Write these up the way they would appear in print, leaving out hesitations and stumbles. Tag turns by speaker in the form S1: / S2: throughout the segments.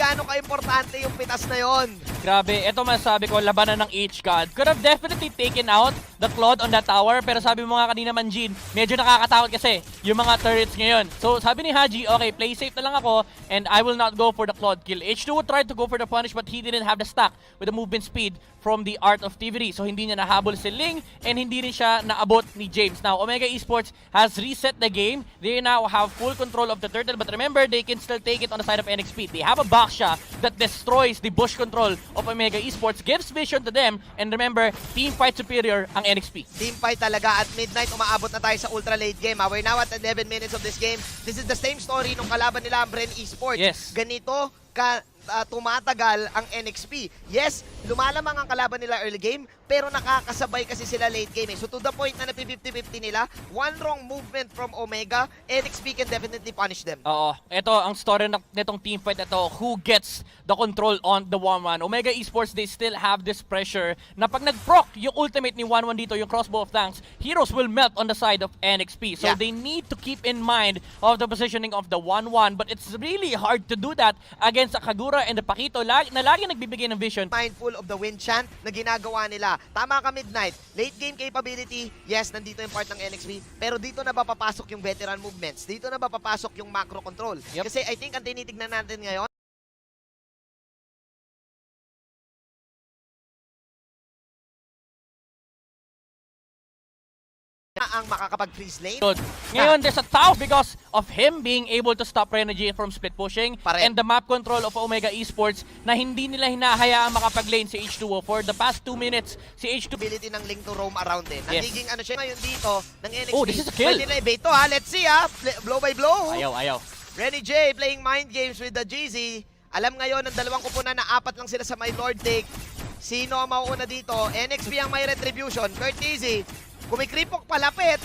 S1: gaano ka-importante yung pitas na yon.
S2: Grabe, ito masasabi ko, labanan ng H-God. Could have definitely taken out the Claude on that tower, pero sabi mo nga kanina man, Jean, medyo nakakatakot kasi yung mga turrets ngayon. So sabi ni Haji, okay, play safe na lang ako and I will not go for the Claude kill. H2 tried to go for the punish but he didn't have the stack with the movement speed from the Art of Thievery. So hindi niya nahabol si Ling and hindi rin siya naabot ni James. Now, Omega Esports has reset the game. They now have full control of the turtle, but remember, they can still take it on the side of NXP. They have a Baksha that destroys the bush control of Omega Esports, gives vision to them, and remember, team fight superior ang NXP.
S1: Team fight talaga at midnight, umaabot na tayo sa ultra late game. We're now at 11 minutes of this game. This is the same story nung kalaban nila ang Bren Esports.
S2: Yes.
S1: Ganito tumatagal ang NXP. Yes, lumalamang ang kalaban nila early game, pero nakakasabay kasi sila late game. So to the point na napi-50-50 nila, one wrong movement from Omega, NXP can definitely punish them.
S2: Oo, ito ang story nitong team fight ito, who gets the control on the 1-1. Omega Esports, they still have this pressure na pag nag-proc yung ultimate ni 1-1 dito, yung crossbow of thanks, heroes will melt on the side of NXP. So they need to keep in mind of the positioning of the 1-1, but it's really hard to do that against a Kagura and the Pakito na lagi nagbibigay ng vision.
S1: Mindful of the win chant na ginagawa nila. Tama ka, Midnight. Late game capability, yes, nandito yung part ng NXP, pero dito na ba papasok yung veteran movements? Dito na ba papasok yung macro control? Kasi I think ang tinitignan natin ngayon, ang makakapag-freeze lane.
S2: Ngayon, there's a tough because of him being able to stop Renergy from split pushing and the map control of Omega Esports na hindi nila hinahayaang makapag-lane si H2O for the past 2 minutes. Si H2
S1: ability ng Link to roam around din. Nagiging ano siya ngayon dito ng NXP.
S2: Oh, this is a kill.
S1: Pwede na i-bait to ha. Let's see ha. Blow by blow.
S2: Ayaw.
S1: Renny J playing mind games with the GZ. Alam ngayon ng dalawang kupunan na 4 lang sila sa my Lord take. Sino ang mauuna dito? NXP ang may retribution. Kurt Easy. Kumikripok palapit.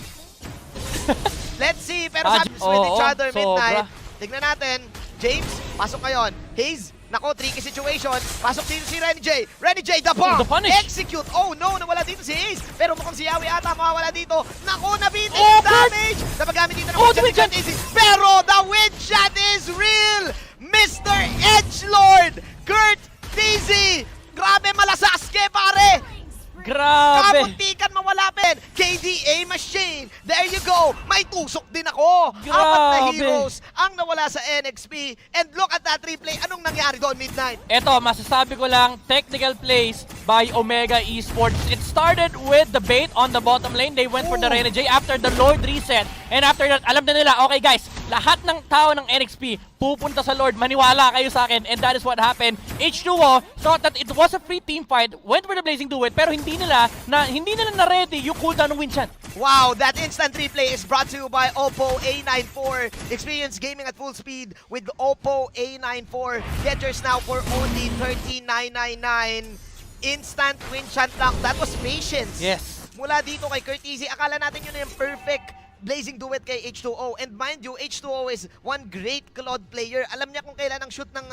S1: Let's see. Pero sabi with each other, Midnight. Tignan natin. James, pasok ngayon. Hayes, nako, tricky situation. Pasok dito si Renny J. Renny J, the bomb. Execute. Oh no, nawala dito si Hayes. Pero mukhang si Yawi ata mawawala dito. Nako, nabitin. Damage. Napagamit dito ng Wind Easy. Pero the wind shot is real. Mr. Edgelord. Kurt Easy. Grabe, malasaske, pare.
S2: Grabe!
S1: Kapuntikan mawalapin! KDA machine! There you go! May tusok din ako!
S2: Grabe.
S1: 4 na heroes ang nawala sa NXP. And look at that replay. Anong nangyari doon, Midnight?
S2: Eto, masasabi ko lang, technical plays by Omega Esports. It started with the bait on the bottom lane. They went for the Rene J after the Lord reset. And after that, alam na nila, okay guys, lahat ng tao ng NXP pupunta sa Lord. Maniwala kayo sa akin. And that is what happened. H2O thought that it was a free team fight, went for the Blazing Duet, pero hindi nila na-ready yung cooldown ng Wind Chant.
S1: Wow, that instant replay is brought to you by Oppo A94. Experience gaming at full speed with Oppo A94. Get yours now for only $13,999. Instant Wind Chant lang. That was patience.
S2: Yes.
S1: Mula dito kay Kurt Easy, akala natin yun yung perfect Blazing Duet kay H2O. And mind you, H2O is one great Claude player. Alam niya kung kailan ang shoot ng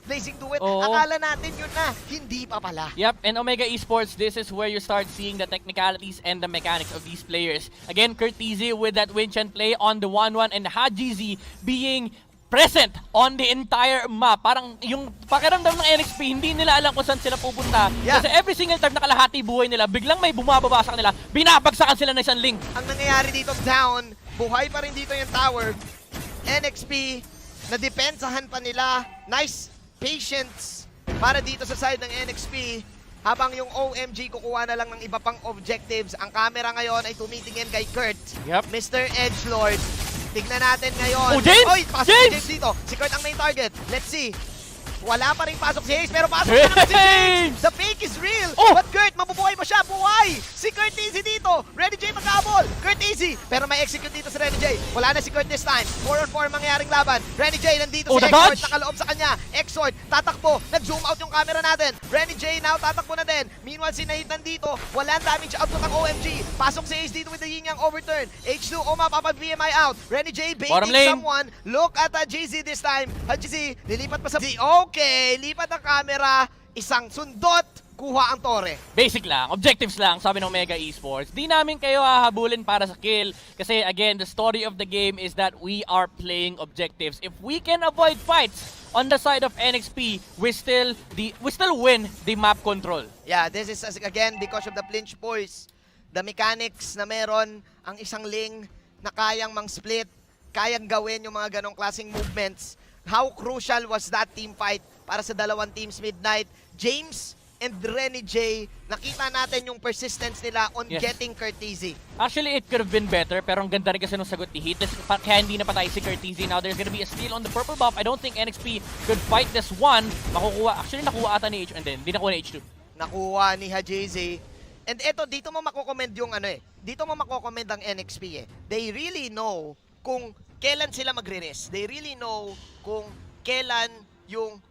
S1: Blazing Duet. Akala natin yun na. Hindi pa pala.
S2: Yep, and Omega Esports, this is where you start seeing the technicalities and the mechanics of these players. Again, Kurt Easy with that Wind Chant play on the 1-1 and Haji being present on the entire map. Parang yung pakiramdam ng NXP, hindi nila alam kung saan sila pupunta. Kasi every single time na kalahati buhay nila, biglang may bumababa sa kanila, binabagsakan sila ng isang link.
S1: Ang nangyayari dito down, buhay pa rin dito yung tower. NXP, nadepensahan pa nila. Nice patience para dito sa side ng NXP. Habang yung OMG kukuha na lang ng iba pang objectives. Ang camera ngayon ay tumitingin kay Kurt. Mr. Edgelord. Tignan natin ngayon.
S2: Oh, James!
S1: Oy, pasok si James dito. Si Kurt ang main target. Let's see. Wala pa rin pasok si Hayes, pero pasok na naman si James! The fake is real! But Kurt, mabubuhay ba siya? Buhay! Si Kurt Easy dito! Renny J magkabol! Kurt Easy! Pero may execute dito sa Renny J. Wala na si Kurt this time. 4-on-4 mangyaring laban. Renny J nandito si Exort, nakaloob sa kanya. Exort, tatakbo. Nag-zoom out yung camera natin. Renny J now tatakbo na din. Meanwhile, si Nate nandito. Walang damage output ng OMG. Pasok si Hayes dito with the yin-yang overturn. H2O mapapag-VMI out. Renny J baiting someone. Look at GZ this time. GZ, lilipat pa sa... Okay, lipat ang camera, isang sundot, kuha ang tore.
S2: Basic lang, objectives lang, sabi ng Omega Esports. Di namin kayo hahabulin para sa kill. Kasi again, the story of the game is that we are playing objectives. If we can avoid fights on the side of NXP, we still win the map control.
S1: Yeah, this is again because of the flinch boys. The mechanics na meron ang isang Ling na kayang mang-split, kayang gawin yung mga ganong klaseng movements. How crucial was that team fight para sa dalawang teams Midnight? James and Renny J, nakita natin yung persistence nila on getting Curtizy.
S2: Actually, it could have been better, pero ang ganda rin kasi nung sagot ni Heat. Kaya hindi na patay si Curtizy. Now, there's gonna be a steal on the purple buff. I don't think NXP could fight this one. Actually, nakuha ata ni H1 din. Hindi nakuha ni H2.
S1: Nakuha ni HJZ. And eto, dito mo makokomment yung dito mo makokomment ang NXP eh. They really know kung kailan sila magre-rest. They really know kung kailan yung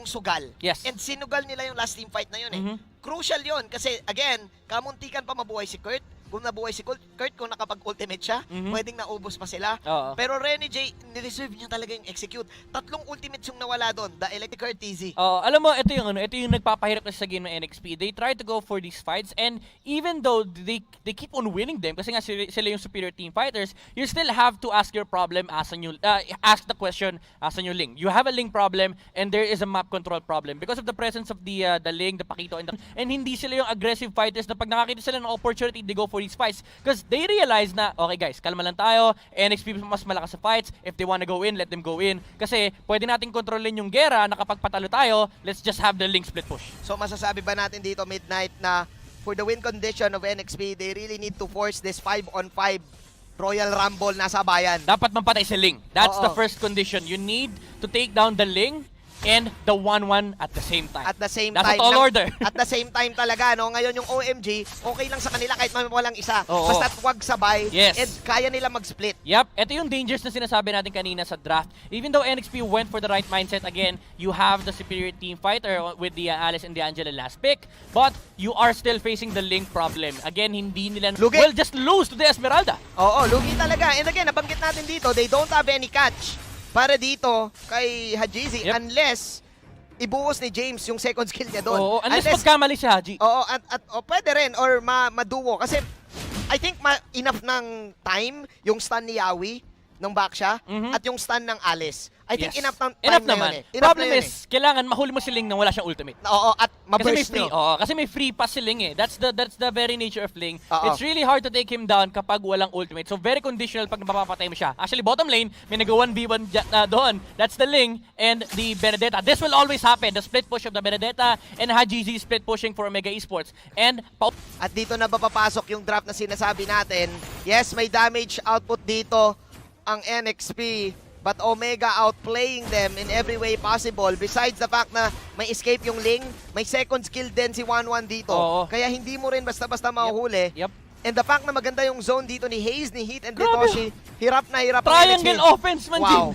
S1: sugal.
S2: Yes.
S1: And sinugal nila yung last team fight na yun eh. Crucial yun kasi again, kamuntikan pa mabuhay si Kurt. Kung nabuhay si Kurt, kung nakapag-ultimate siya, pwedeng naubos pa sila. Pero Renny J, nireserve niya talaga yung execute. 3 ultimates yung nawala doon. The Electric Curtizy.
S2: Alam mo, ito yung nagpapahirap kasi sa game ng NXP. They try to go for these fights, and even though they keep on winning them, kasi nga sila yung superior team fighters, you still have to ask your problem as a new, ask the question as a new Ling. You have a Ling problem, and there is a map control problem. Because of the presence of the Ling, the Pakito, and hindi sila yung aggressive fighters na pag nakakita sila ng opportunity, they go for these fights. Because they realize na, okay guys, kalma lang tayo, NXP mas malakas sa fights, if they wanna go in, let them go in. Kasi pwede natin kontrolin yung gera na kapag patalo tayo, let's just have the Ling split push.
S1: So masasabi ba natin dito Midnight na for the win condition of NXP, they really need to force this 5-on-5 Royal Rumble nasa bayan?
S2: Dapat mampatay si Ling. That's the first condition. You need to take down the Ling and the 1-1 at the same time.
S1: At the same
S2: That's
S1: time.
S2: a tall order.
S1: At the same time talaga, no? Ngayon yung OMG, okay lang sa kanila kahit walang isa.
S2: Oo.
S1: Basta't wag sabay.
S2: Yes.
S1: And kaya nila mag-split.
S2: Yep, ito yung dangers na sinasabi natin kanina sa draft. Even though NXP went for the right mindset, again, you have the superior team fighter with the Alice and the Angela last pick, but you are still facing the Link problem. Again, hindi nila will just lose to the Esmeralda.
S1: Oo, lugi talaga. And again, nabanggit natin dito, they don't have any catch para dito kay HJZ unless ibuhos ni James yung second skill niya doon.
S2: Oo, unless magkamali si Haji.
S1: Oo, at pwede rin or maduo kasi I think enough ng time yung stun ni Yawi nung back siya at yung stun ng Alice. I think enough ng time
S2: enough
S1: na
S2: naman.
S1: yun eh.
S2: Problem is, kailangan mahuli mo si Ling nang wala siyang ultimate.
S1: Oo, at
S2: Kasi may
S1: ma-burst
S2: free,
S1: nyo.
S2: kasi may free pass si Ling eh. That's the very nature of Ling.
S1: Oo.
S2: It's really hard to take him down kapag walang ultimate. So very conditional pag napapatay mo siya. Actually, bottom lane, may nag-1v1 doon. That's the Ling and the Benedetta. This will always happen. The split push of the Benedetta and HJZ split pushing for Omega Esports. And
S1: At dito na papapasok yung draft na sinasabi natin. Yes, may damage output dito ang NXP. But Omega outplaying them in every way possible. Besides the fact na may escape yung Ling, may second skill din si 1-1 dito.
S2: Oo.
S1: Kaya hindi mo rin basta-basta mahuhuli.
S2: Yep.
S1: And the fact na maganda yung zone dito ni Hayes, ni Heat, and Detoshi, hirap na hirap ang
S2: triangle
S1: NXP.
S2: offense man,
S1: Wow.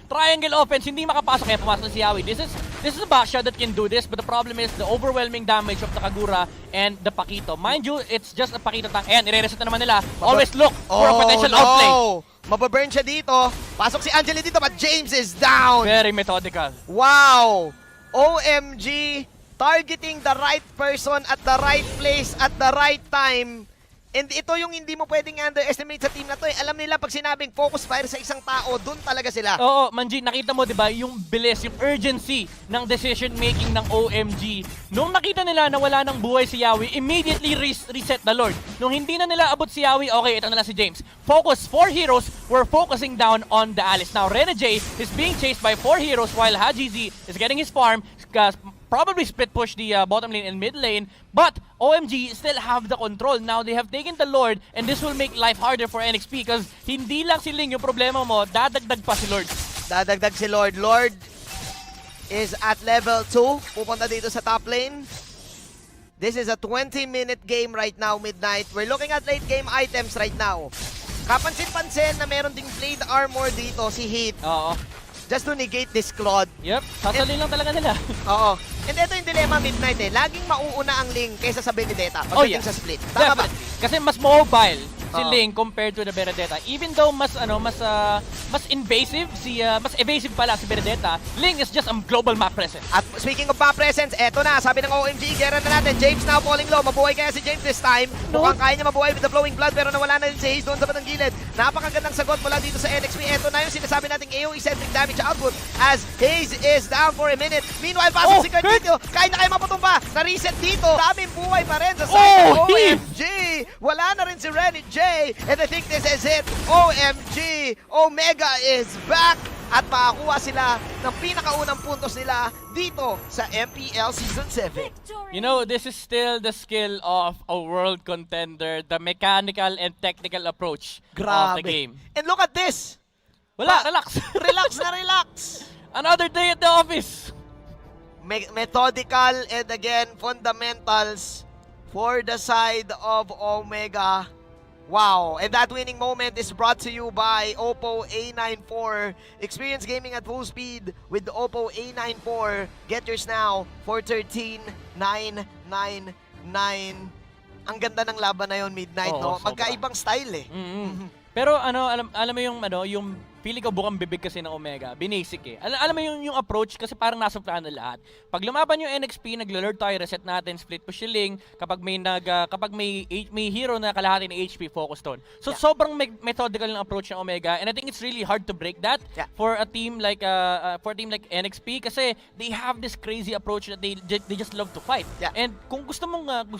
S2: Triangle offense, hindi makapasok kaya pumasok si Yawi. This is a backshot that can do this, but the problem is the overwhelming damage of the Kagura and the Pakito. Mind you, it's just a Pakito tank. Ayan, ire-reset na naman nila. Always look for a potential outplay.
S1: Mababurn siya dito. Pasok si Angela dito, but James is down.
S2: Very methodical.
S1: Wow! OMG! Targeting the right person at the right place at the right time. And ito yung hindi mo pwedeng underestimate sa team na to. Alam nila pag sinabing focus fire sa isang tao, dun talaga sila.
S2: Oo, Manji, nakita mo 'di ba yung bilis, yung urgency ng decision making ng OMG. Nung nakita nila na wala nang buhay si Yawi, immediately reset the Lord. Nung hindi na nila abot si Yawi, okay, ito na lang si James. Focus, 4 heroes were focusing down on the Alice. Now, Renny J is being chased by 4 heroes while HJZ is getting his farm. Probably split push the bottom lane and mid lane, but OMG still have the control. Now they have taken the Lord, and this will make life harder for NXP because hindi lang si Ling yung problema mo, dadagdag pa si Lord.
S1: Dadagdag si Lord. Lord is at level 2. Pupunta dito sa top lane. This is a 20-minute game right now, Midnight. We're looking at late game items right now. Kapansin-pansin na meron ding blade armor dito si Heat.
S2: Oo.
S1: Just to negate this Claude.
S2: Yep, sasalin lang talaga nila.
S1: Oo. And ito yung dilemma Midnight eh. Laging mauuna ang Ling kaysa sa Benedetta pagdating sa split. Tama ba?
S2: Kasi mas mobile si Ling compared to the Benedetta. Even though mas mas invasive mas evasive pala si Benedetta. Ling is just a global map presence.
S1: At speaking of map presence, eto na, sabi ng OMG, gera na natin. James now falling low. Mabuhay kaya si James this time. Mukhang kaya niya mabuhay with the flowing blood, pero nawala na rin si Hayes doon sa batang gilid. Napakagandang sagot mula dito sa NXP. Eto na yung sinasabi nating AOE-centric damage output as Hayes is down for a minute. Meanwhile, pasok si Kurt dito. Kaya na kayo maputumba. Na-reset dito. Daming buhay pa rin sa side ng OMG. Wala na rin si Renny J. And I think this is it. OMG. Omega is back. At makakuha sila ng pinakaunang puntos nila dito sa MPL Season 7.
S2: You know, this is still the skill of a world contender, the mechanical and technical approach of the game.
S1: And look at this.
S2: Wala, relax.
S1: Relax na relax.
S2: Another day at the office.
S1: Methodical and again, fundamentals for the side of Omega. Wow, and that winning moment is brought to you by Oppo A94. Experience gaming at full speed with the Oppo A94. Get yours now for 13,999. Ang ganda ng laban na yon, Midnight, no? Magkaibang style eh.
S2: Pero alam mo yung feeling ko bukang bibig kasi ng Omega, binasic eh. Alam mo yung approach kasi parang nasa plano lahat. Pag lumaban yung NXP, naglo-lure tayo, reset natin, split push shilling, kapag may hero na kalahati ng HP, focus doon. So sobrang methodical ng approach ng Omega, and I think it's really hard to break that for a team like NXP kasi they have this crazy approach that they just love to fight. And kung gusto mong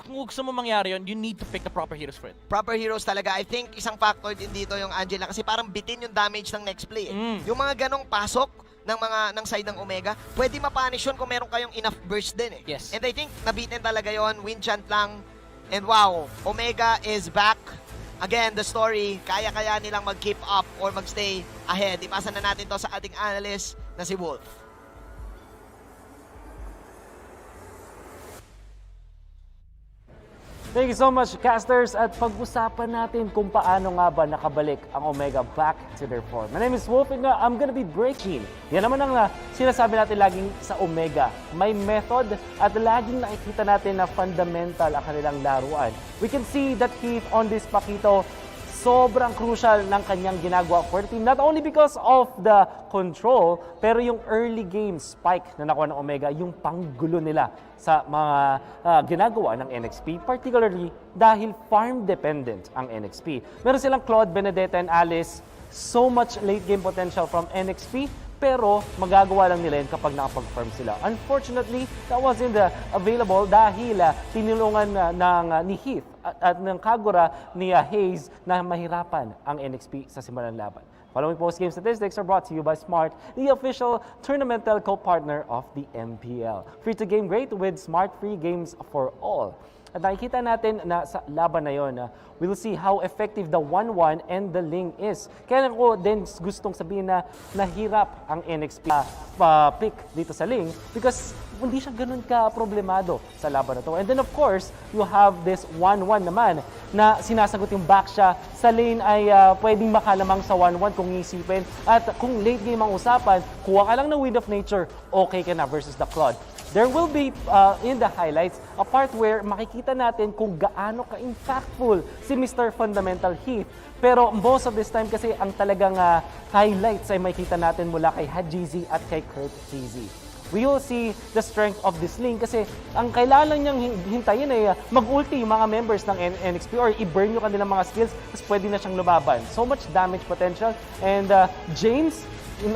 S2: mangyari yun, you need to pick the proper heroes for it.
S1: Proper heroes talaga. I think isang factor din dito yung Angela kasi parang bitin yung damage ng next play. Yung mga ganong pasok ng side ng Omega, pwede ma-punish yun kung meron kayong enough burst din eh.
S2: Yes.
S1: And I think nabitin talaga yon, win chant lang. And wow, Omega is back. Again, the story, kaya-kaya nilang mag-keep up or mag-stay ahead. Ipasa na natin to sa ating analyst na si Wolf.
S3: Thank you so much, casters. At pag-usapan natin kung paano nga ba nakabalik ang Omega back to their form. My name is Wolf and I'm gonna be breaking. Yan naman ang sinasabi natin laging sa Omega. May method at laging nakikita natin na fundamental ang kanilang laruan. We can see that Heath on this Pakito, sobrang crucial ng kanyang ginagawa for the team. Not only because of the control, pero yung early game spike na nakuha ng Omega, yung panggulo nila sa mga ginagawa ng NXP, particularly dahil farm-dependent ang NXP. Meron silang Claude, Benedetta, and Alice. So much late game potential from NXP, pero magagawa lang nila yun kapag nakapag-farm sila. Unfortunately, that wasn't available dahil tinulungan ni Heath at ng Kagura ni Hayes na mahirapan ang NXP sa simulan ng laban. Following post-game statistics are brought to you by Smart, the official tournamental co-partner of the MPL. Free-to-game great with Smart Free Games for All. At nakikita natin na sa laban na yon, we'll see how effective the 1-1 and the Ling is. Kaya ko din gustong sabihin na nahirap ang NXP pick dito sa Ling because hindi siya ganun ka-problemado sa laban na to. And then of course, you have this 1-1 naman na sinasagot yung back siya. Sa lane ay pwedeng makalamang sa 1-1 kung isipin. At kung late game ang usapan, kuha ka lang ng Wind of Nature, okay ka na versus the Claude. There will be, in the highlights, a part where makikita natin kung gaano ka-impactful si Mr. Fundamental Heath. Pero most of this time kasi ang talagang highlights ay makikita natin mula kay Hajizi at kay Kurt TZ. We will see the strength of this lane kasi ang kailangan lang niyang hintayin ay mag-ulti yung mga members ng NXP or i-burn yung kanilang mga skills tapos pwede na siyang lumaban. So much damage potential. And James,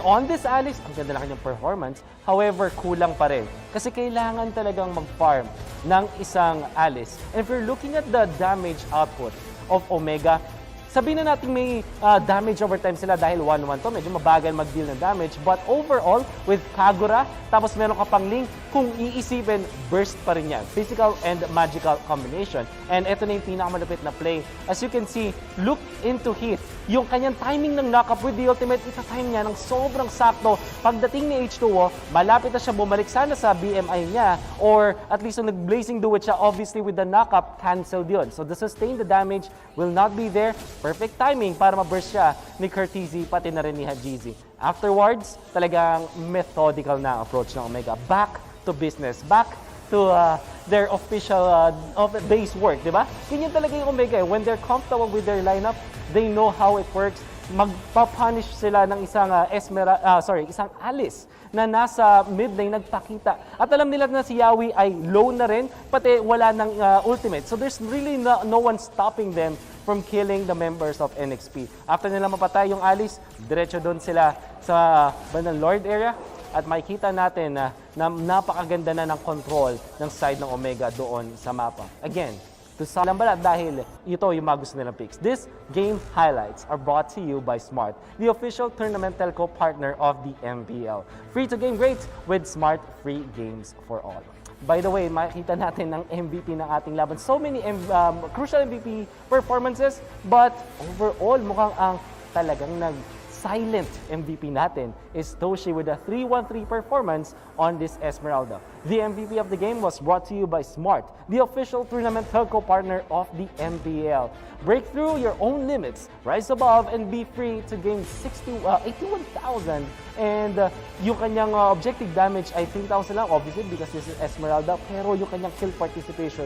S3: on this Alice, ang ganda na kanyang performance. However, kulang pa rin. Kasi kailangan talagang mag-farm ng isang Alice. And if you're looking at the damage output of Omega, sabihin na natin may damage over time sila dahil 1-1 to. Medyo mabagal mag-deal ng damage. But overall, with Kagura, tapos meron ka pang Link, kung iisipin, burst pa rin yan. Physical and magical combination. And ito na yung pinakamalapit na play. As you can see, look into Heath. Yung kanyang timing ng knock-up with the ultimate, ita-time niya ng sobrang sakto. Pagdating ni H2O, malapit na siya bumalik sana sa BMI niya or at least nung nag-blazing duet siya, obviously with the knock-up, canceled yun. So the sustain the damage will not be there. Perfect timing para ma-burst siya ni Curtizi, pati na rin ni Hajizi. Afterwards, talagang methodical na approach ng Omega. Back to business. Back to their official base work, di ba? Ganyan talaga yung Omega. When they're comfortable with their lineup, they know how it works. magpapunish sila ng isang isang Alice na nasa mid lane nagpakita. At alam nila na si Yawi ay low na rin, pati wala ng ultimate. So there's really no one stopping them from killing the members of NXP. After nila mapatay yung Alice, diretso doon sila sa bandang Lord area. At makikita natin na napakaganda na ng control ng side ng Omega doon sa mapa. Again, to lang balat dahil ito yung mga gusto nilang picks. This game highlights are brought to you by Smart, the official tournament telco partner of the MPL. Free to game great with Smart free games for all. By the way, makikita natin ng MVP ng ating laban. So many crucial MVP performances, but overall mukhang ang talagang silent MVP natin is Toshi with a 3-1-3 performance on this Esmeralda. The MVP of the game was brought to you by Smart, the official tournament telco partner of the MPL. Break through your own limits, rise above, and be free to gain 81,000. And yung kanyang objective damage ay 3,000 lang, obviously, because this is Esmeralda. Pero yung kanyang kill participation,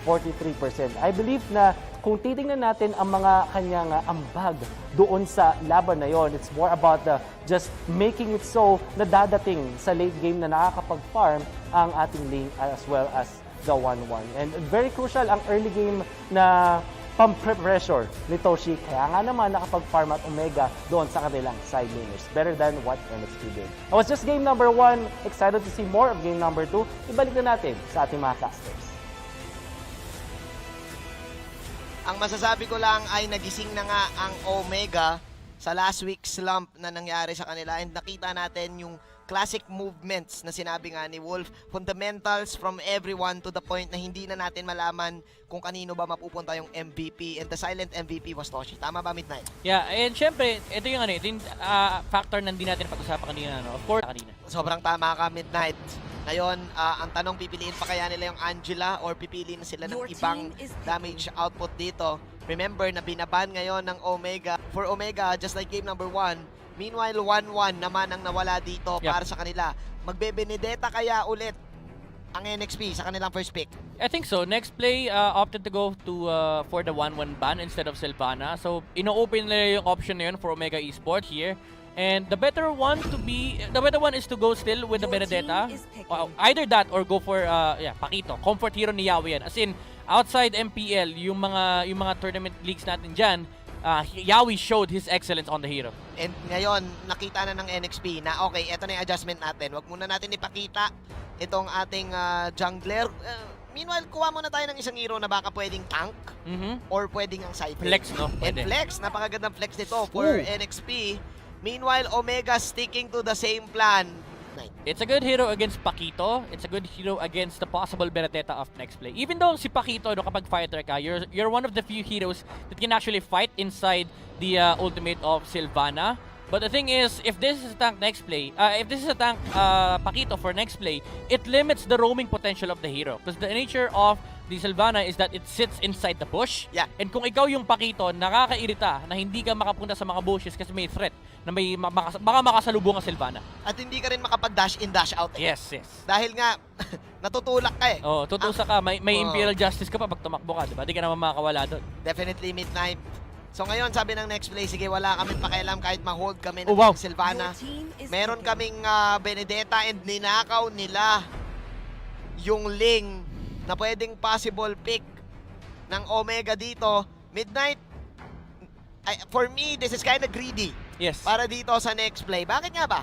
S3: 43%. I believe na kung titingnan natin ang mga kanyang ambag doon sa laban na yon, it's more about just making it so na dadating sa late game na nakakapag-farm ang ating lane as well as the 1-1. And very crucial ang early game na pump-pressure ni Toshi. Kaya nga naman nakapag-farm at Omega doon sa kanilang side laners. Better than what NXP did. That was just game number 1. Excited to see more of game number 2. Ibalik na natin sa ating mga casters.
S1: Ang masasabi ko lang ay nagising na nga ang Omega sa last week's slump na nangyari sa kanila, and nakita natin yung classic movements na sinabi nga ni Wolf, fundamentals from everyone to the point na hindi na natin malaman kung kanino ba mapupunta yung MVP, and the silent MVP was Toshi. Tama ba, Midnight?
S2: Yeah, and syempre, ito yung factor na hindi natin pag-usapan kanina. Of course, kanina.
S1: Sobrang tama ka, Midnight. Ngayon, ang tanong, pipiliin pa kaya nila yung Angela or pipiliin na sila ng ibang damage output dito? Remember na binaban ngayon ng Omega. For Omega, just like game number 1, meanwhile 1-1 naman ang nawala dito para sa kanila. Magbe-Benedetta kaya ulit ang NXP sa kanilang first pick?
S2: I think so. Next play opted to go to for the 1-1 ban instead of Sylvana. So, ino-open nila yung option na yun for Omega Esports here. And the better one is to go still with the Benedetta. Either that or go for Pakito. Comfort hero ni Yawi yan. As in, outside MPL, yung mga tournament leagues natin dyan, Yawi showed his excellence on the hero.
S1: And ngayon, nakita na ng NXP na okay, eto na yung adjustment natin. Wag muna natin ipakita itong ating jungler. Meanwhile, kuha muna tayo ng isang hero na baka pwedeng tank or pwedeng ang side lane.
S2: Flex, no?
S1: And flex, napakagandang flex nito for NXP. Meanwhile, Omega sticking to the same plan.
S2: It's a good hero against Pakito. It's a good hero against the possible Benedetta of next play. Even though si Pakito, kapag fighter ka, you're one of the few heroes that can actually fight inside the ultimate of Sylvana. But the thing is, if this is a tank next play, Pakito for next play, it limits the roaming potential of the hero. Because the nature of the Sylvana is that it sits inside the bush.
S1: Yeah.
S2: And kung ikaw yung Pakito, nakakairita na hindi ka makapunta sa mga bushes kasi may threat na baka makasalubong ang Sylvana.
S1: At hindi ka rin makapag-dash in, dash out.
S2: Yes.
S1: Dahil nga, natutulak ka eh.
S2: Oh, tutusa ka. May Imperial Justice ka pa pag tumakbo ka, diba? Di ka naman makakawala doon.
S1: Definitely Midnight. So ngayon, sabi ng next play, sige, wala kami pakialam kahit ma-hold kami ng Sylvana. Meron kaming Benedetta, and ninakaw nila yung Ling na pwedeng possible pick ng Omega dito. Midnight, for me, this is kind of greedy.
S2: Yes.
S1: Para dito sa next play. Bakit nga ba?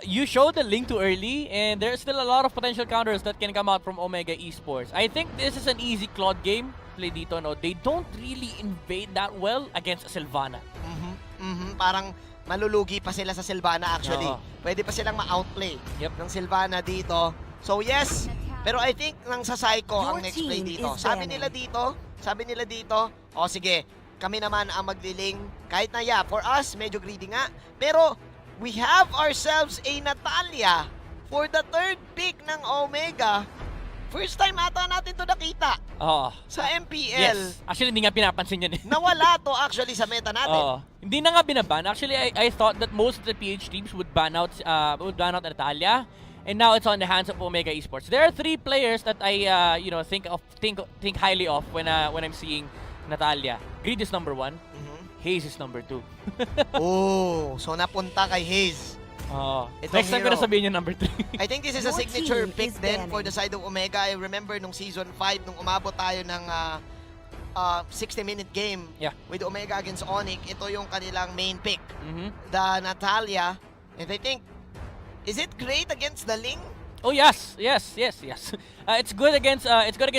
S2: You showed the Link too early, and there's still a lot of potential counters that can come out from Omega Esports. I think this is an easy Claude game play dito. No, they don't really invade that well against Sylvana.
S1: Parang malulugi pa sila sa Sylvana actually. Pwede pa silang ma-outplay ng Sylvana dito. So yes, pero I think nang sa Psycho ang next play dito. Sabi nila dito, o sige, kami naman ang magliling. Kahit na for us, medyo greedy nga. Pero we have ourselves a Natalia for the third pick ng Omega. First time ata natin to nakita sa MPL.
S2: Yes. Actually, hindi nga pinapansin yun eh.
S1: Nawala to actually sa meta natin.
S2: Hindi na nga binaban. Actually, I thought that most of the PH teams would ban out Natalia. And now it's on the hands of Omega Esports. There are 3 players that I think highly of when I'm seeing Natalia. Greed is number 1. Haze is number 2.
S1: Oh, so napunta kay Haze.
S2: Next
S1: Itong
S2: time ko na
S1: hero.
S2: sabihin yung number 3.
S1: I think this is a
S4: Your
S1: signature
S4: team
S1: pick
S4: is
S1: then
S4: banning.
S1: for the side of Omega. I remember nung season 5, nung umabot tayo ng 60-minute game
S2: Yeah.
S1: with Omega against Onyx, ito yung kanilang main pick.
S2: Mhm.
S1: The Natalia, and I think, is it great against the Ling?
S2: Oh yes. It's good against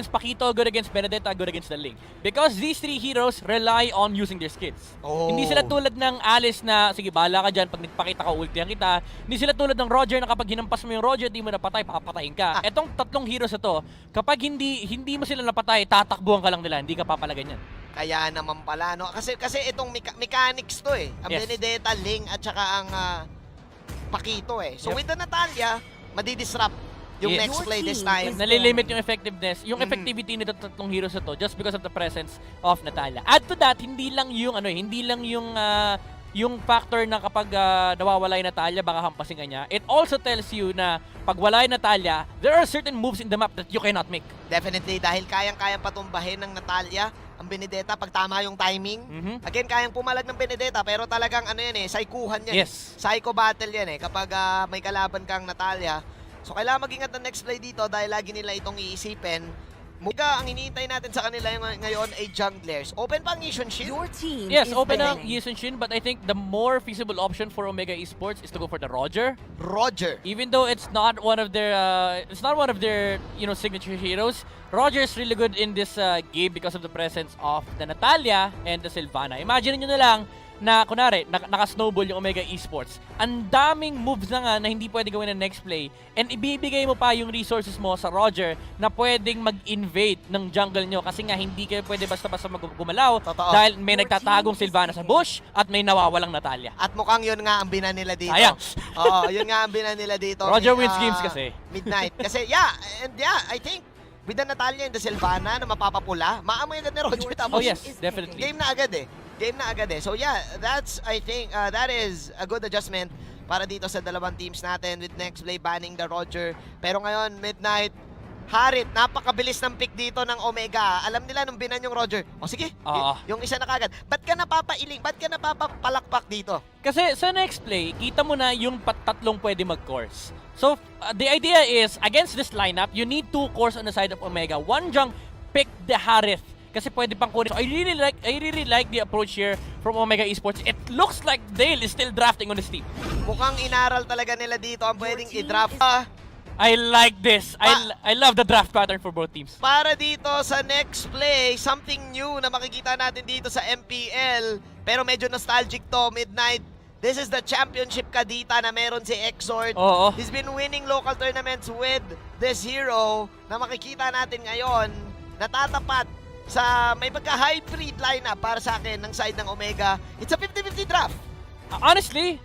S2: Paquito, good against Benedetta, good against the Ling. Because these 3 heroes rely on using their skills.
S1: Oh.
S2: Hindi sila tulad ng Alice na, sige, bahala ka dyan, pag nagpakita ka, ultihan kita. Hindi sila tulad ng Roger na kapag hinampas mo yung Roger, di mo napatay, papatayin ka. Etong 3 heroes na to, kapag hindi mo sila napatay, tatakbuhan ka lang nila, hindi ka papalagan yan.
S1: Kaya naman pala, no? Kasi itong mechanics to eh. Ang
S2: Yes.
S1: Benedetta, Ling, at saka ang Paquito eh. So
S2: Yep.
S1: with the Natalia, madidisrupt yung
S2: Yes.
S1: next
S4: Your
S1: play this
S4: team
S1: time.
S4: is
S2: Nalilimit yung effectiveness, yung
S1: Mhm.
S2: effectivity nito 3 heroes na to just because of the presence of Natalia. Add to that, hindi lang yung factor na kapag nawawala yung Natalia, baka hampasin ka niya. It also tells you na pag wala yung Natalia, there are certain moves in the map that you cannot make.
S1: Definitely, dahil kayang-kayang patumbahin ng Natalia ang Benedetta pag tama yung timing.
S2: Mhm.
S1: Again, kayang pumalag ng Benedetta, pero talagang ano yan eh, psychuhan yan.
S2: Yes.
S1: Psycho battle yan eh, kapag may kalaban kang Natalia. So kailangan mag-ingat ng next play dito dahil lagi nila itong iisipin. Muga, ang iniintay natin sa kanila ngayon ay junglers. Open pa ang Mission Shield.
S4: Your team
S2: Yes,
S4: is
S2: open ang
S4: banning.
S2: Yushin Shin, but I think the more feasible option for Omega Esports is to go for the Roger.
S1: Roger.
S2: Even though it's not one of their signature heroes, Roger is really good in this game because of the presence of the Natalia and the Sylvana. Imagine nyo na lang na kunwari, naka-snowball yung Omega Esports. Ang daming moves na nga na hindi pwede gawin ng next play, and ibibigay mo pa yung resources mo sa Roger na pwedeng mag-invade ng jungle nyo kasi nga hindi kayo pwede basta-basta gumalaw
S1: Totoo.
S2: dahil may nagtatagong Sylvana sa bush at may nawawalang Natalia.
S1: At mukhang yun nga ang binan nila dito.
S2: Sayang.
S1: Oo, yun nga ang binan nila dito.
S2: Roger wins games kasi.
S1: Midnight. Kasi I think with the Natalia and the Sylvana na mapapapula, maamoy agad ni Roger. Tapos
S2: Oh yes, definitely.
S1: game na agad eh. So yeah, I think that is a good adjustment para dito sa dalawang teams natin with next play banning the Roger. Pero ngayon, Midnight, Harit, napakabilis ng pick dito ng Omega. Alam nila nung binan yung Roger. O sige, yung isa na kagad. Ba't ka napapailing? Ba't ka napapalakpak dito?
S2: Kasi sa next play, kita mo na yung tatlong pwede mag-course. So, the idea is, against this lineup, you need 2 cores on the side of Omega. One junk, pick the Harith. Kasi pwede pang kunin. So, I really like the approach here from Omega Esports. It looks like Dale is still drafting on his team.
S1: Mukhang inaral talaga nila dito ang pwedeng
S4: team
S1: i-draft.
S2: I like this. I love the draft pattern for both teams.
S1: Para dito sa next play, something new na makikita natin dito sa MPL. Pero medyo nostalgic to, Midnight. This is the championship kadita na meron si Exord.
S2: Oo.
S1: He's been winning local tournaments with this hero na makikita natin ngayon. Natatapat sa may pagka-hybrid lineup para sa akin ng side ng Omega. It's a 50-50 draft.
S2: Honestly,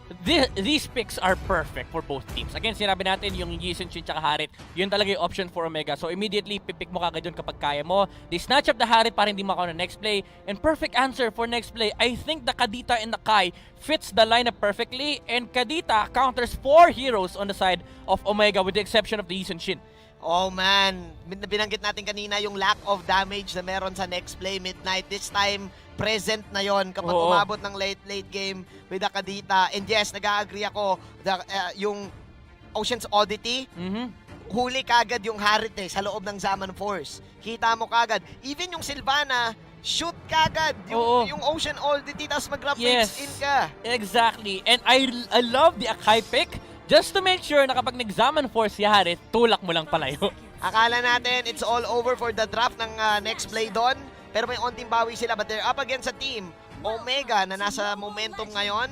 S2: these picks are perfect for both teams. Again, sinabi natin yung Yisen Shin tsaka Harit, yun talaga yung option for Omega. So immediately, pipick mo kagad yun kapag kaya mo. They snatch up the Harit para hindi makaw na next play. And perfect answer for next play. I think the Kadita and the Kai fits the lineup perfectly. And Kadita counters 4 heroes on the side of Omega with the exception of the Yisen Shin.
S1: Oh man, binanggit natin kanina yung lack of damage na meron sa next play, Midnight. This time, present na yon kapag
S2: Oo.
S1: umabot ng late game with the Kadita. And yes, nag-agree ako, yung Ocean's Oddity, huli kagad yung Harit sa loob ng Zaman Force. Kita mo kagad. Even yung Sylvana, shoot kagad yung Ocean Oddity, tapos mag-grab
S2: Yes.
S1: in ka.
S2: Exactly. And I love the Akai pick just to make sure na kapag nag-Zaman Force si Harit, tulak mo lang palayo.
S1: Akala natin it's all over for the draft ng next play doon. Pero may onting bawi sila, but they're up against a team, Omega, na nasa momentum ngayon.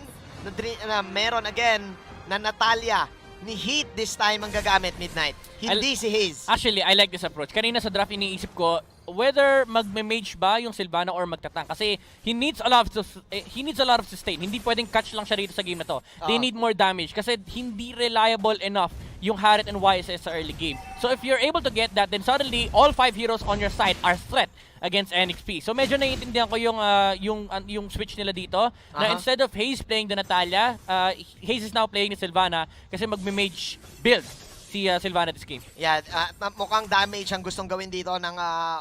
S1: Na meron again na Natalia ni Heat this time ang gagamit, Midnight. Hindi si Haze.
S2: Actually, I like this approach. Kanina sa draft, iniisip ko, whether magme-mage ba yung Sylvana or magtatang. Kasi he needs a lot of sustain. Hindi pwedeng catch lang siya rito sa game na to. They need more damage kasi hindi reliable enough yung Harit and YSS sa early game. So if you're able to get that, then suddenly all 5 heroes on your side are threat against NXP. So medyo naiintindihan ko yung switch nila dito. Na instead of Haze playing the Natalia, Haze is now playing the Sylvana kasi magme-mage build si Sylvana this game.
S1: Yeah, mukhang damage ang gustong gawin dito ng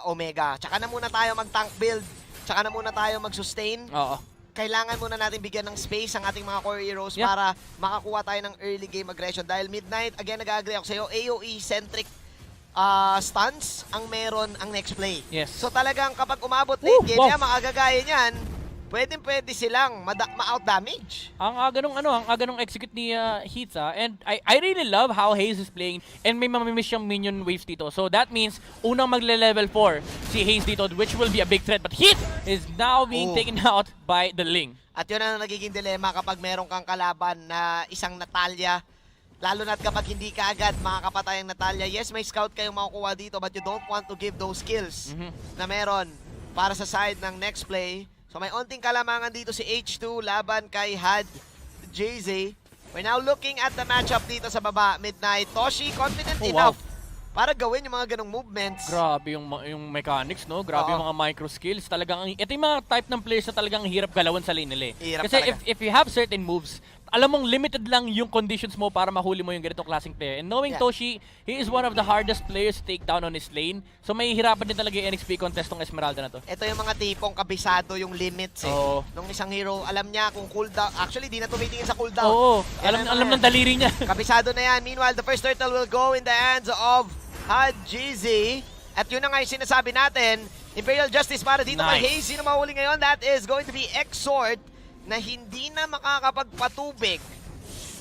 S1: Omega. Tsaka na muna tayo mag-tank build. Tsaka na muna tayo mag-sustain.
S2: Oo.
S1: kailangan muna natin bigyan ng space ang ating mga core heroes para makakuha tayo ng early game aggression. Dahil Midnight, again, nag-agree ako sa'yo, AoE-centric stunts ang meron ang next play.
S2: Yes.
S1: So talagang kapag umabot late game, makagagaya niyan, pwede silang ma-out damage.
S2: Ang aga nung execute ni Heats, and I really love how Haze is playing, and may mamimiss siyang minion waves dito. So that means unang magle-level 4 si Haze dito, which will be a big threat. But Heat is now being taken out by the Ling.
S1: At yun ang nagiging dilema kapag meron kang kalaban na isang Natalia. Lalo na't kapag hindi ka agad makakapatay ang Natalia. Yes, may scout kayong makukuha dito, but you don't want to give those kills na meron para sa side ng next play. So may onting kalamangan dito si H2 laban kay Had JZ. We're now looking at the matchup dito sa baba. Midnight, Toshi confident enough para gawin yung mga ganong movements.
S2: Grabe yung mechanics, no? Grabe yung mga micro skills. Talagang, ito yung mga type ng players na talagang hirap galawan sa lane nila. Kasi if you have certain moves, alam mong limited lang yung conditions mo para mahuli mo yung ganitong klaseng player. And knowing Toshi, he is one of the hardest players to take down on his lane. So may hirapan din talaga yung NXP contest ng Esmeralda na to.
S1: Ito yung mga tipong kabisado yung limits nung isang hero, alam niya kung cooldown. Actually, di na tumitingin sa cooldown.
S2: Oo, alam ng daliri niya.
S1: Kabisado na yan. Meanwhile, the first turtle will go in the hands of Had GZ. At yun na nga yung sinasabi natin. Imperial Justice para dito kay Haze. Sino mahuli ngayon? That is going to be Exort na hindi na makakapagpatubig.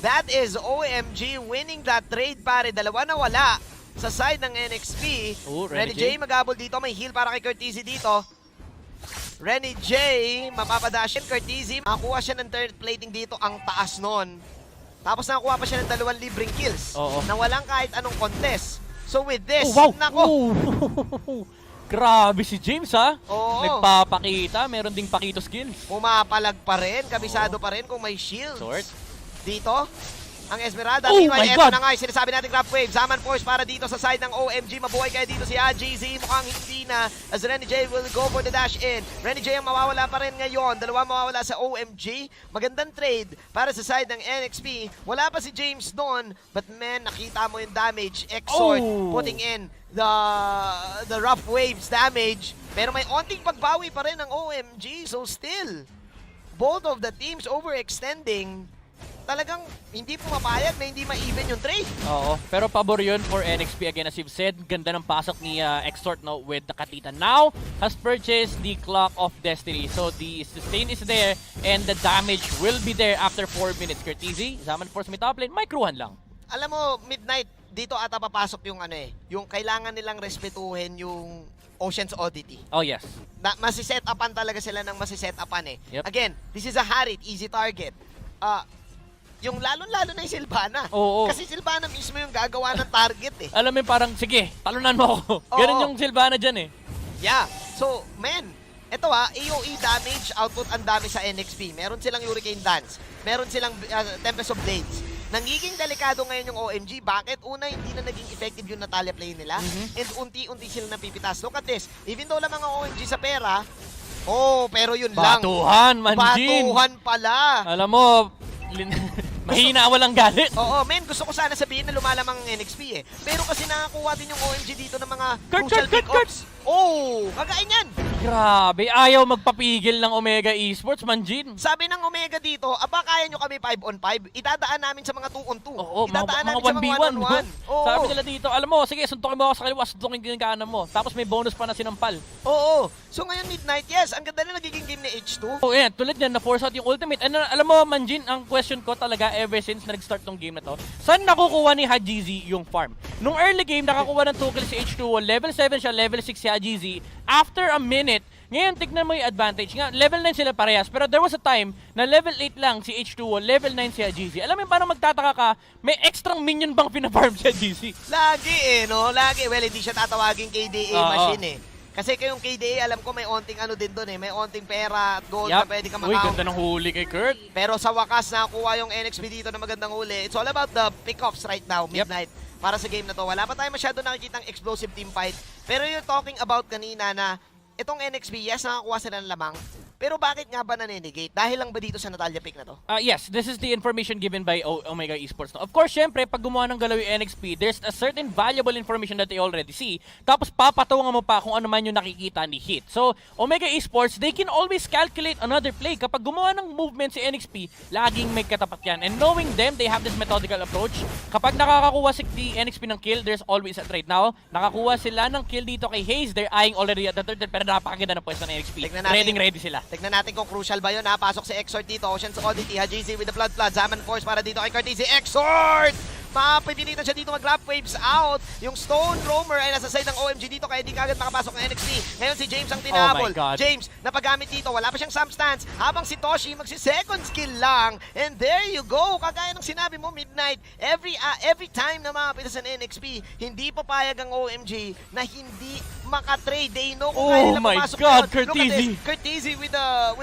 S1: That is OMG winning that trade, pare. Dalawa na wala sa side ng NXP. Renny J magabol dito. May heal para kay Curtizy dito. Renny J mapapadashin. Curtizy makakuha siya ng third plating dito. Ang taas nun. Tapos nakakuha pa siya ng 2 libreng kills na walang kahit anong contest. So with this, nako.
S2: Grabe si James, ha?
S1: Oo.
S2: Nagpapakita, meron ding pakito skills.
S1: Pumapalag pa rin, kabisado pa rin kung may shields. Dito, ang Esmeralda.
S2: Oh
S1: Meanwhile,
S2: my
S1: eto
S2: God!
S1: na nga yung sinasabi natin Grab Wave. Zaman Force para dito sa side ng OMG. Mabuhay kaya dito si AJZ. Mukhang hindi na as Renny J will go for the dash in. Renny J ang mawawala pa rin ngayon. Dalawa mawawala sa OMG. Magandang trade para sa side ng NXP. Wala pa si James doon. But man, nakita mo yung damage. Exort putting in the rough waves damage. Pero may onting pagbawi pa rin ng OMG. So still, both of the teams overextending. Talagang hindi pumapayag na hindi ma-even yung trade.
S2: Oo, pero pabor yun for NXP again, as you've said. Ganda ng pasok ni Exort, no, with the Katita. Now has purchased the Clock of Destiny. So the sustain is there and the damage will be there after 4 minutes. Curtizy, Zaman Force may top lane, may crewhan lang.
S1: Alam mo, Midnight, dito ata papasok yung yung kailangan nilang respetuhin yung Ocean's Oddity.
S2: Oh yes.
S1: Masiset upan talaga sila ng masiset upan
S2: Yep.
S1: Again, this is a Harit, easy target. Yung lalo-lalo na yung Sylvana. Kasi Sylvana mismo yung gagawa ng target
S2: Alam mo parang, sige, talunan mo ako. Ganun yung Sylvana dyan
S1: Yeah. So, man, ito AoE damage output ang dami sa NXP. Meron silang Hurricane Dance. Meron silang Tempest of Blades. Nangiging delikado ngayon yung OMG. Bakit? Una, hindi na naging effective yung Natalia play nila. And unti-unti sila napipitas. Look at this. Even though lang mga OMG sa pera, pero yun lang.
S2: Batuhan, Manjin.
S1: Batuhan pala.
S2: Alam mo, mahina, walang galit.
S1: Oo, men, gusto ko sana sabihin na lumalamang ang NXP Pero kasi nakakuha din yung OMG dito ng mga crucial pick-ups. Kagain yan.
S2: Grabe, ayaw magpapigil ng Omega Esports, Manjin.
S1: Sabi ng Omega dito, kaya nyo kami 5-on-5, idadaan namin sa mga 2-on-2. Idadaan
S2: mga
S1: namin sa mga 1-on-1.
S2: Sabi nila dito, alam mo, sige, suntukin mo ako sa kaliwa, suntukin din kanan mo. Tapos may bonus pa na sinampal.
S1: So ngayon Midnight, yes, ang ganda na nagiging game ni H2.
S2: Tulad yan, na-force out yung ultimate. Alam mo, Manjin, ang question ko talaga ever since na nag-start tong game na to, saan nakukuha ni Hajizi yung farm? Nung early game, nakakuha ng 2 kills si H2, level 7 siya, level 6 si Hajizi. After a minute, ngayon, tignan mo yung advantage. Nga, level 9 sila parehas. Pero there was a time na level 8 lang si H2O, level 9 si GZ. Alam mo parang magtataka ka, may extra minion bang pinafarm si GZ?
S1: Lagi no? Lagi. Well, hindi siya tatawagin KDA machine Kasi kayong KDA, alam ko may onting din doon May onting pera at gold na pwede ka
S2: Uy, ganda ng huli kay Kurt.
S1: Pero sa wakas, nakuha yung NXP dito na magandang huli. It's all about the pickoffs right now, Midnight. Para sa game na to. Wala pa tayo masyado nakikitang explosive team fight. Pero you're talking about kanina na itong NXP, yes, nakakuha sila ng lamang. Pero bakit nga ba naninegate? Dahil lang ba dito sa Natalia pick na to?
S2: Yes, this is the information given by Omega Esports. Of course, syempre, pag gumawa ng galaw yung NXP, there's a certain valuable information that they already see. Tapos papatungan mo pa kung ano man yung nakikita ni Hit. So, Omega Esports, they can always calculate another play. Kapag gumawa ng movement si NXP, laging may katapat yan. And knowing them, they have this methodical approach. Kapag nakakakuha si NXP ng kill, there's always a trade. Now, nakakuha sila ng kill dito kay Hayes. They're eyeing already at the third, pero napakaganda ng pwesto ng NXP. Ready sila.
S1: Tignan natin kung crucial ba yun ha. Pasok si Exort dito. Ocean's Oddity, Hajizi with the Blood Flood. Zaman Force para dito kay Cartesi. Exort! Mapipilitan siya dito mag-grab waves out. Yung Stone Roamer ay nasa side ng OMG dito kaya di kagad makapasok ng NXP. Ngayon si James ang tinahabol. James, napagamit dito. Wala pa siyang substance. Habang si Toshi magsi-second skill lang. And there you go. Kagaya ng sinabi mo, Midnight. Every time na makapita sa NXP, hindi papayag ang OMG na hindi maka-trade. They know kung kaya nila pumasok.
S2: Oh my God, Cartesi.
S1: Cartesi with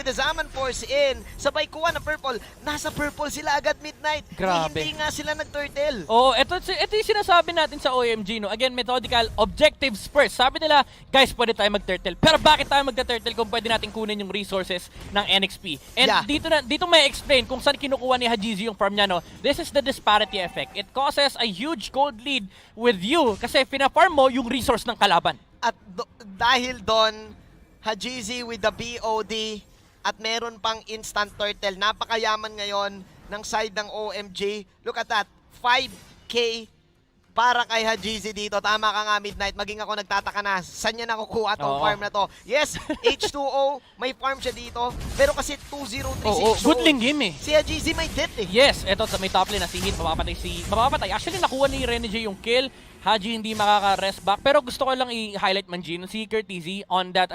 S1: the Zaman Force in. Sabay kuha ng purple. Nasa purple sila agad, Midnight.
S2: Grabe.
S1: Hindi nga sila nag-turtle.
S2: Oo, ito yung sinasabi natin sa OMG, no? Again, methodical, objectives first. Sabi nila, guys, pwede tayo mag-turtle. Pero bakit tayo mag-turtle kung pwede natin kunin yung resources ng NXP? And dito may explain kung saan kinukuha ni Hajizi yung farm niya, no? This is the disparity effect. It causes a huge gold lead with you kasi pina-farm mo yung resource ng kalaban.
S1: At dahil doon, Hajizi with the BOD at meron pang instant turtle. Napakayaman ngayon ng side ng OMG. Look at that. 5K para kay Hajizi dito. Tama ka nga, Midnight. Maging ako nagtataka na. Saan niya nakukuha tong farm na to? Yes, H2O, may farm siya dito. Pero kasi 2-0-3-6.
S2: Good lane game eh.
S1: Si Hajizi may death eh.
S2: Yes, eto sa may top lane na si Hit. Mapapatay. Actually, nakuha ni Renegade yung kill. Haji hindi makaka-rest back. Pero gusto ko lang i-highlight man, Gino, si Cartesi on that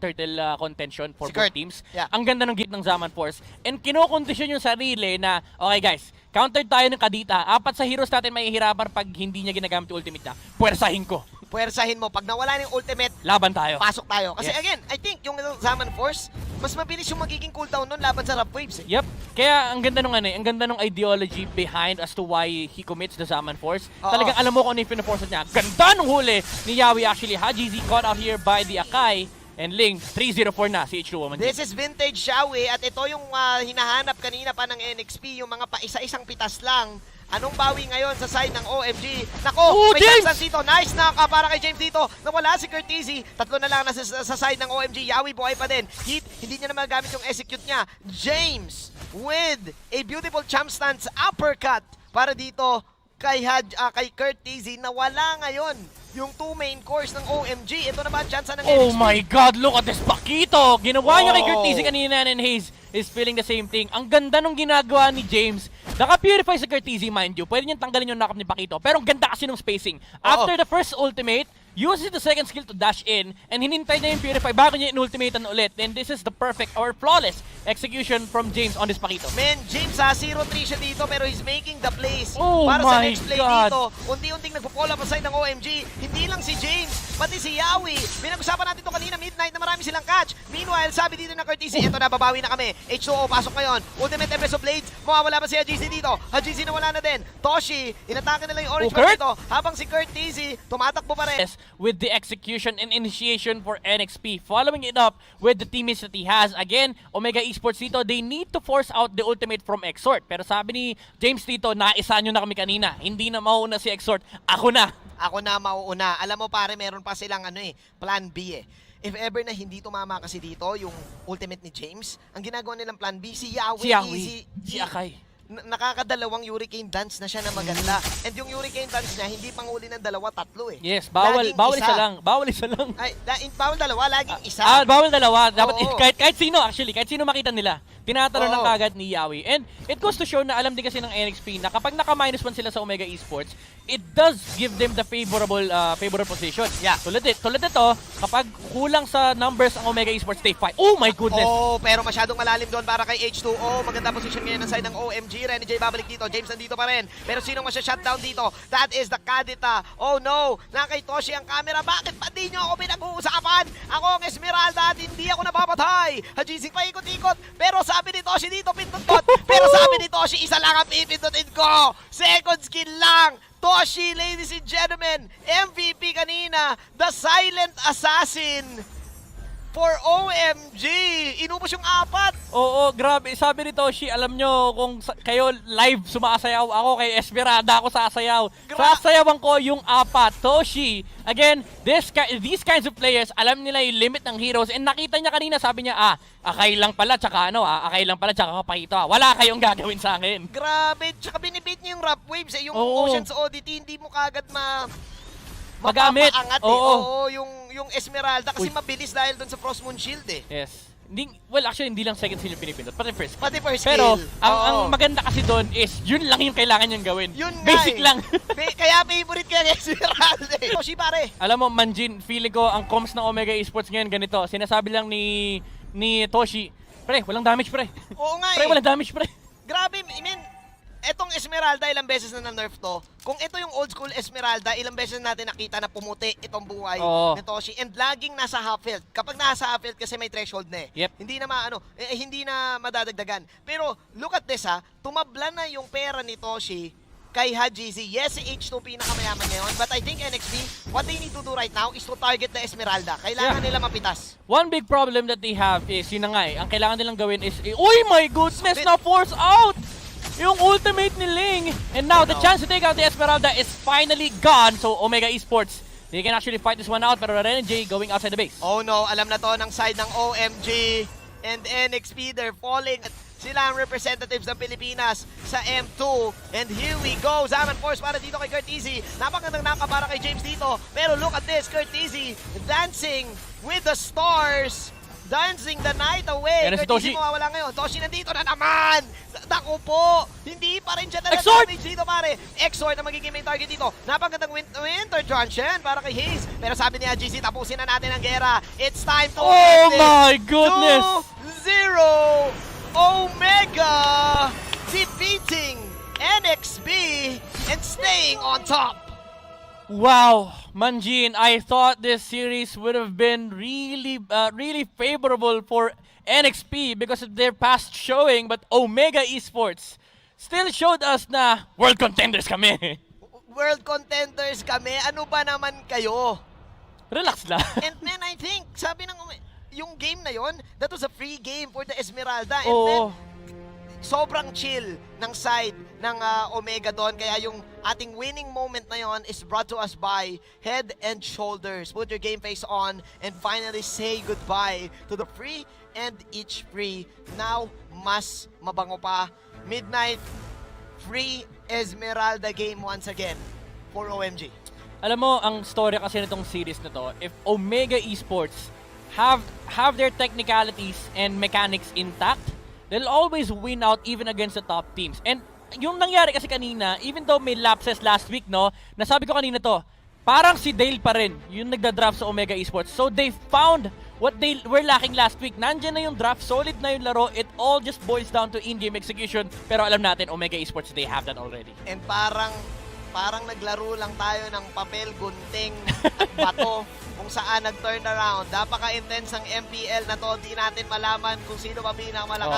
S2: turtle contention for both teams.
S1: Yeah.
S2: Ang ganda ng gate ng Zaman Force. And kinokondisyon yung sarili na, okay guys, countered tayo ng Kadita. 4 sa heroes natin mahihirapan pag hindi niya ginagamit yung ultimate niya. Puwersahin ko.
S1: Puwersahin mo. Pag nawala ng ultimate,
S2: laban tayo.
S1: Pasok tayo. Kasi again, I think yung Zaman Force, mas mabilis yung magiging cooldown nun laban sa Rough Waves eh.
S2: Yep. Kaya ang ganda nung ideology behind as to why he commits the Zaman Force. Talagang alam mo kung ano yung pinaforce niya. Ganda nung huli ni Yawi actually. Hajizi caught out here by the Akai. And Ling, 3-0-4 na si H2O.
S1: This is vintage Xiaowi at ito yung hinahanap kanina pa ng NXP, yung mga pa-isa-isang pitas lang. Anong bawi ngayon sa side ng OMG? Nako, may chance dito. Nice knock para kay James dito. Nawala si Cartesi. 3 na lang na sa side ng OMG. Yawi buhay pa din. Hit, hindi niya na magamit yung execute niya. James with a beautiful champ stance uppercut para dito kay Cartesi na wala ngayon yung 2 main cores ng OMG. Ito na ba ang chance ng NXP?
S2: Oh my God, look at this Paquito! Ginawa niya kay Cartesi kanina and Hayes is feeling the same thing. Ang ganda nung ginagawa ni James. Naka-purify sa Cartesi, mind you. Pwede niyang tanggalin yung knock-up ni Paquito. Pero ang ganda kasi nung spacing. After the first ultimate, uses the second skill to dash in and hinintay niya yung purify bago niya in-ultimatean ulit. And this is the perfect or flawless execution from James on this Paquito.
S1: Man, James 0-3 siya dito pero he's making the plays
S2: my
S1: para sa next play
S2: God.
S1: dito. Unti-unting nagpo-pull up ang side ng OMG. Hindi lang si James, pati si Yawi. Pinag-usapan natin ito kanina, Midnight, na marami silang catch. Meanwhile, sabi dito ng Cartesi, eto na, babawi na kami. H2O, pasok ngayon. Ultimate Empress of Blades. Mawawala ba si Hajizi dito? Hajizi na wala na din. Toshi, inatake na lang yung orange man dito. Habang si Cartesi, tumatakbo pa rin.
S2: With the execution and initiation for NXP. Following it up with the teammates that he has. Again, Omega Esports dito, they need to force out the ultimate from Exort. Pero sabi ni James dito, naisa nyo na kami kanina. Hindi na mauna si Exort. Ako na.
S1: Ako na mauuna. Alam mo pare, meron pa silang plan B eh. If ever na hindi tumama kasi dito yung ultimate ni James, ang ginagawa nilang plan B, si Yawi,
S2: si Akai.
S1: Nakakadalawang Hurricane Dance na siya na maganda. And yung Hurricane Dance niya, hindi panguli ng 2, 3 eh.
S2: Yes, bawal isa lang. Bawal isa lang.
S1: Ay, bawal 2, laging isa.
S2: Bawal 2. Dapat kahit sino actually, kahit sino makita nila. Tinatalo ng kagad ni Yawi. And it goes to show na alam din kasi ng NXP na kapag naka-1 sila sa Omega Esports, it does give them the favorable position.
S1: Yeah.
S2: Tulad ito, kapag kulang sa numbers ang Omega Esports, they fight. Oh my goodness!
S1: Pero masyadong malalim doon para kay H2O. Maganda position ngayon ng side ng OMG. Renegade babalik dito. James nandito pa rin. Pero sino masya-shutdown dito? That is the Kadita. Oh no! Nakay Toshi ang camera. Bakit pa di nyo ako pinag-uusapan? Ako ang Esmeralda at hindi ako napapatay. Hajising paikot-ikot. Pero sabi ni Toshi dito, pindutot. Pero sabi ni Toshi, isa lang ang pipindutin ko. Second skill lang. Toshi, ladies and gentlemen, MVP kanina, the silent assassin. for OMG. Inubos yung 4.
S2: Oo, grabe. Sabi ni Toshi, alam nyo, kung kayo live sumasayaw, ako kay Esmeralda ako sasayaw. Sasayawan ko yung 4. Toshi, again, these kinds of players, alam nila yung limit ng heroes. And nakita niya kanina, sabi niya, akay lang pala, tsaka akay lang pala, tsaka kapahito. Wala kayong gagawin sa akin.
S1: Grabe. Tsaka binibit niya yung rough waves. Yung
S2: Oo.
S1: Ocean's Oddity, hindi mo kagad
S2: Magamit.
S1: mapapaangat
S2: Oo.
S1: yung Esmeralda kasi mabilis dahil doon sa Frost Moon Shield eh.
S2: Yes. Well, actually, hindi lang second skill yung pinipindot, pati first skill.
S1: Pati first
S2: Pero,
S1: skill.
S2: ang maganda kasi doon is, yun lang yung kailangan niyang gawin.
S1: Yun nga
S2: Basic
S1: eh.
S2: lang.
S1: Kaya favorite ka kay Esmeralda eh. Toshi pare.
S2: Alam mo, Manjin, feeling ko, ang comms ng Omega Esports ngayon ganito. Sinasabi lang ni Toshi, pre, walang damage, pre.
S1: Oo nga
S2: Pre,
S1: eh.
S2: walang damage, pre.
S1: Grabe, I mean, etong Esmeralda, ilang beses na na-nerf to. Kung ito yung old school Esmeralda, ilang beses natin nakita na pumuti itong buhay
S2: Oo.
S1: ni Toshi. And laging nasa half health. Kapag nasa half health kasi may threshold na eh.
S2: Yep.
S1: Hindi na madadagdagan. Pero look at this tumabla na yung pera ni Toshi kay Hajizi. Yes, si H2 pinakamayaman ngayon. But I think NXP, what they need to do right now is to target the Esmeralda. Kailangan nila mapitas.
S2: One big problem that they have is, yun na nga ang kailangan nilang gawin is, oh my goodness, na-force out! Yung ultimate ni Ling. And now, the chance to take out the Esmeralda is finally gone. So, Omega Esports, they can actually fight this one out. Pero RNG going outside the base.
S1: Oh no, alam na to ng side ng OMG and NXP. They're falling. Sila ang representatives ng Pilipinas sa M2. And here we go. Zaman Force para dito kay Kurt Easy. Napakagandang naka para kay James dito. Pero look at this. Kurt Easy dancing with the stars. Dancing the night away.
S2: Yan na si
S1: Kurt Easy
S2: Toshi.
S1: mawawala ngayon. Toshi nandito na naman. Naku po. Hindi pa rin siya
S2: Exort!
S1: damage dito pare. Exort na magiging main target dito. Napakagandang Winter Junction para kay Hayes. Pero sabi niya GC, tapusin na natin ang gera. It's time to
S2: Oh
S1: end it.
S2: my goodness!
S1: 2-0 Omega defeating NXP and staying on top.
S2: Wow, Manjin, I thought this series would have been really favorable for NXP because of their past showing, but Omega Esports still showed us na world contenders kami.
S1: World contenders kami. Ano ba naman kayo?
S2: Relax lang.
S1: And then I think, sabi ng yung game na yon, that was a free game for the Esmeralda. And
S2: Oo.
S1: then, sobrang chill ng side ng Omega doon. Kaya yung ating winning moment na yon is brought to us by Head and Shoulders. Put your game face on and finally say goodbye to the free and each free. Now, mas mabango pa. Midnight, free Esmeralda game once again for OMG.
S2: Alam mo, ang story kasi nitong series na to, if Omega Esports have their technicalities and mechanics intact, they'll always win out even against the top teams. And yung nangyari kasi kanina, even though may lapses last week, no, nasabi ko kanina to, parang si Dale pa rin yung nagda-draft sa Omega Esports. So they found what they were lacking last week. Nandyan na yung draft, solid na yung laro. It all just boils down to in-game execution. Pero alam natin, Omega Esports, they have that already.
S1: And parang naglaro lang tayo ng papel, gunting at bato kung saan nag-turn around. Napaka-intense ang MPL na to. Di natin malaman kung sino pa pinakamalakas.